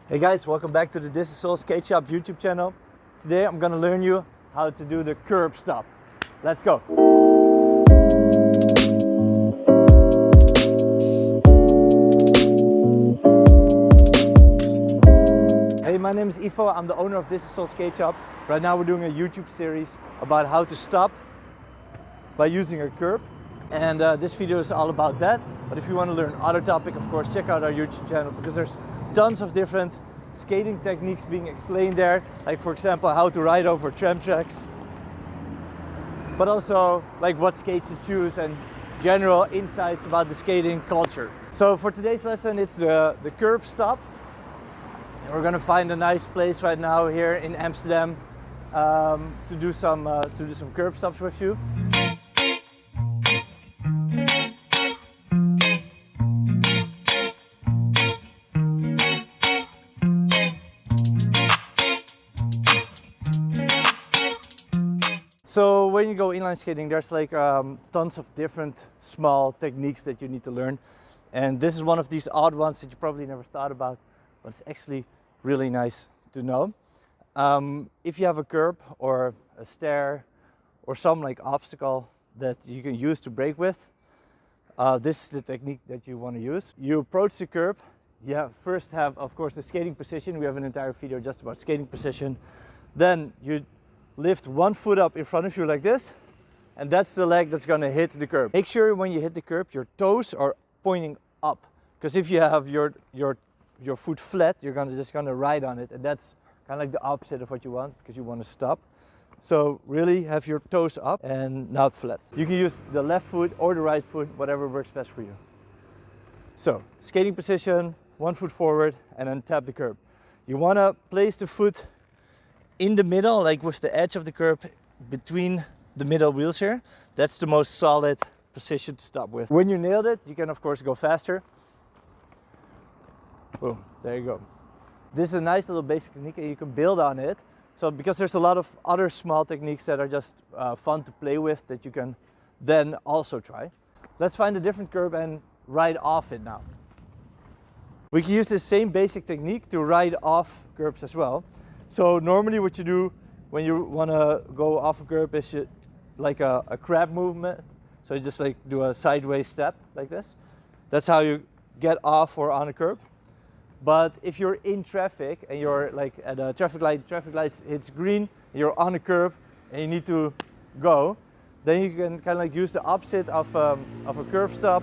Hey guys, welcome back to the Thisissoul Shop YouTube channel. Today I'm gonna learn you how to do the curb stop. Let's go. Hey, my name is Ivo. I'm the owner of Thisissoul Shop. Right now we're doing a YouTube series about how to stop by using a curb. And this video is all about that. But if you want to learn other topic, of course, check out our YouTube channel because there's tons of different skating techniques being explained there. Like for example, how to ride over tram tracks. But also like what skates to choose and general insights about the skating culture. So for today's lesson, it's the curb stop. And we're gonna find a nice place right now here in Amsterdam to do some curb stops with you. So when you go inline skating, there's like tons of different small techniques that you need to learn. And this is one of these odd ones that you probably never thought about, but it's actually really nice to know. If you have a curb or a stair or some like obstacle that you can use to brake with, this is the technique that you want to use. You approach the curb. You first have, of course, the skating position. We have an entire video just about skating position. Then you lift one foot up in front of you like this, and that's the leg that's going to hit the curb. Make sure when you hit the curb, your toes are pointing up, because if you have your foot flat, you're just gonna ride on it, and that's kind of like the opposite of what you want, because you want to stop. So really have your toes up and not flat. You can use the left foot or the right foot, whatever works best for you. So skating position, 1 foot forward, and then tap the curb. You want to place the foot in the middle, like with the edge of the curb between the middle wheels here. That's the most solid position to stop with. When you nailed it, you can of course go faster. Boom, there you go. This is a nice little basic technique and you can build on it. So because there's a lot of other small techniques that are just fun to play with that you can then also try. Let's find a different curb and ride off it now. We can use this same basic technique to ride off curbs as well. So normally what you do when you want to go off a curb is like a crab movement. So you just like do a sideways step like this. That's how you get off or on a curb. But if you're in traffic and you're like at a traffic light hits green, you're on a curb and you need to go, then you can kind of like use the opposite of a curb stop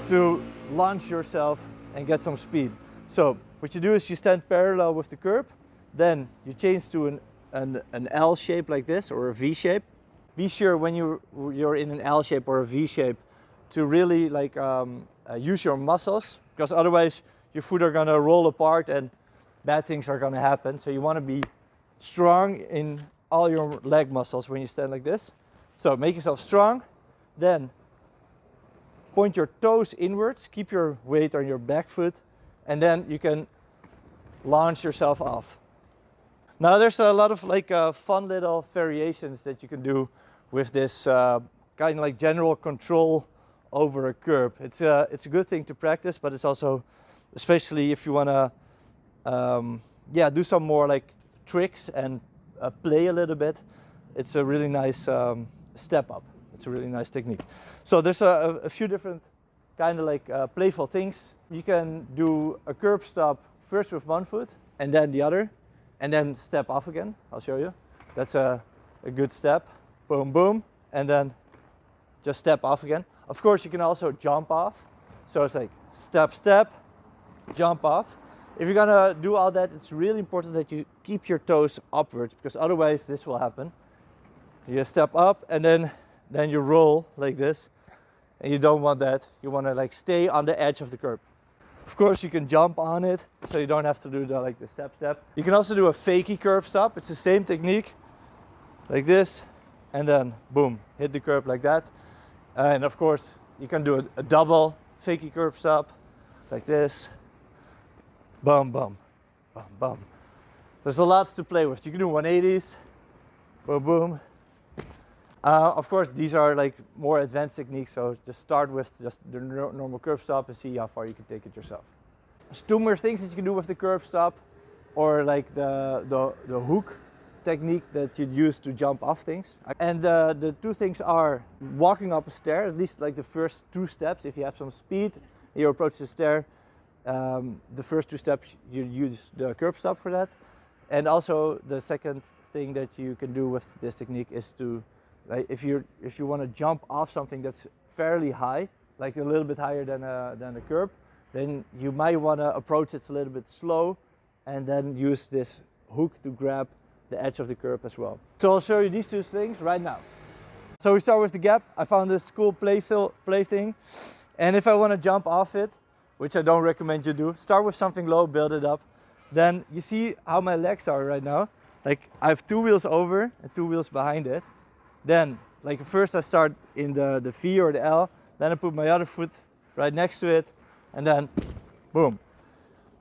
to launch yourself and get some speed. So what you do is you stand parallel with the curb. Then you change to an L shape like this, or a V shape. Be sure when you're in an L shape or a V shape to really like use your muscles, because otherwise your foot are gonna roll apart and bad things are gonna happen. So you want to be strong in all your leg muscles when you stand like this. So make yourself strong, then point your toes inwards, keep your weight on your back foot, and then you can launch yourself off. Now there's a lot of like fun little variations that you can do with this kind of like general control over a curb. It's a good thing to practice, but it's also, especially if you want to do some more like tricks and play a little bit, it's a really nice step up. It's a really nice technique. So there's a few different kind of like playful things. You can do a curb stop first with one foot and then the other, and then step off again. I'll show you. That's a good step. Boom, boom, and then just step off again. Of course, you can also jump off. So it's like step, step, jump off. If you're gonna do all that, it's really important that you keep your toes upwards, because otherwise this will happen. You step up and then you roll like this, and you don't want that. You want to like stay on the edge of the curb. Of course, you can jump on it, so you don't have to do the step, step. You can also do a fakie curb stop. It's the same technique, like this, and then boom, hit the curb like that. And of course, you can do a double fakie curb stop, like this. Bum, bum, bum, bum. There's a lot to play with. You can do 180s, boom, boom. Of course, these are like more advanced techniques, so just start with just the normal curb stop and see how far you can take it yourself. There's two more things that you can do with the curb stop, or like the hook technique that you'd use to jump off things. And the two things are walking up a stair, at least like the first two steps. If you have some speed, you approach the stair, the first two steps you use the curb stop for that. And also the second thing that you can do with this technique is to, like, if you want to jump off something that's fairly high, like a little bit higher than a curb, then you might want to approach it a little bit slow and then use this hook to grab the edge of the curb as well. So I'll show you these two things right now. So we start with the gap. I found this cool play thing, and if I want to jump off it, which I don't recommend you do, start with something low, build it up. Then you see how my legs are right now. Like I have two wheels over and two wheels behind it. Then, like first I start in the V or the L, then I put my other foot right next to it, and then boom.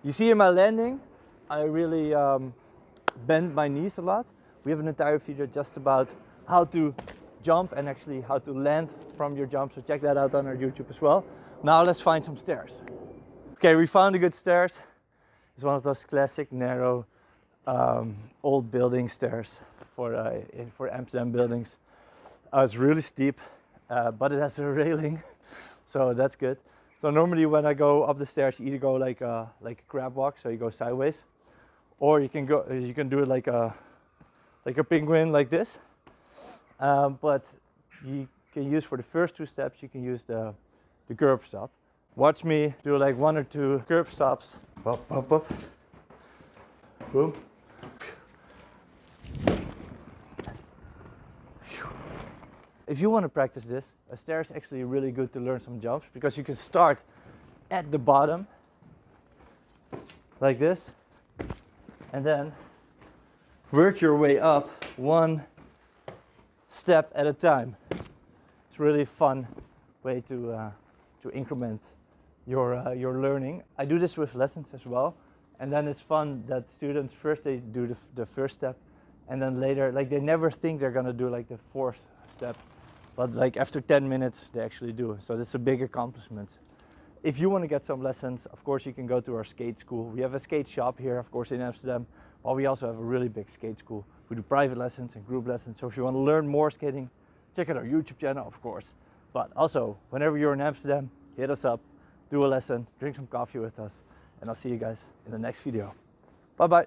You see in my landing, I really bend my knees a lot. We have an entire video just about how to jump and actually how to land from your jump, so check that out on our YouTube as well. Now let's find some stairs. Okay, we found a good stairs. It's one of those classic narrow old building stairs for Amsterdam buildings. It's really steep, but it has a railing, so that's good. So normally when I go up the stairs, you either go like a crab walk, so you go sideways, or you can do it like a penguin like this. But you can use, for the first two steps, you can use the curb stop. Watch me do like one or two curb stops. Up, up, up. Boom. If you want to practice this, a stair is actually really good to learn some jumps, because you can start at the bottom like this and then work your way up one step at a time. It's really a fun way to increment your learning. I do this with lessons as well, and then it's fun that students first they do the first step, and then later, like, they never think they're gonna do like the fourth step, but like after 10 minutes they actually do. So that's a big accomplishment. If you want to get some lessons, of course you can go to our skate school. We have a skate shop here, of course, in Amsterdam, but we also have a really big skate school. We do private lessons and group lessons. So if you want to learn more skating, check out our YouTube channel, of course. But also, whenever you're in Amsterdam, hit us up, do a lesson, drink some coffee with us, and I'll see you guys in the next video. Bye bye.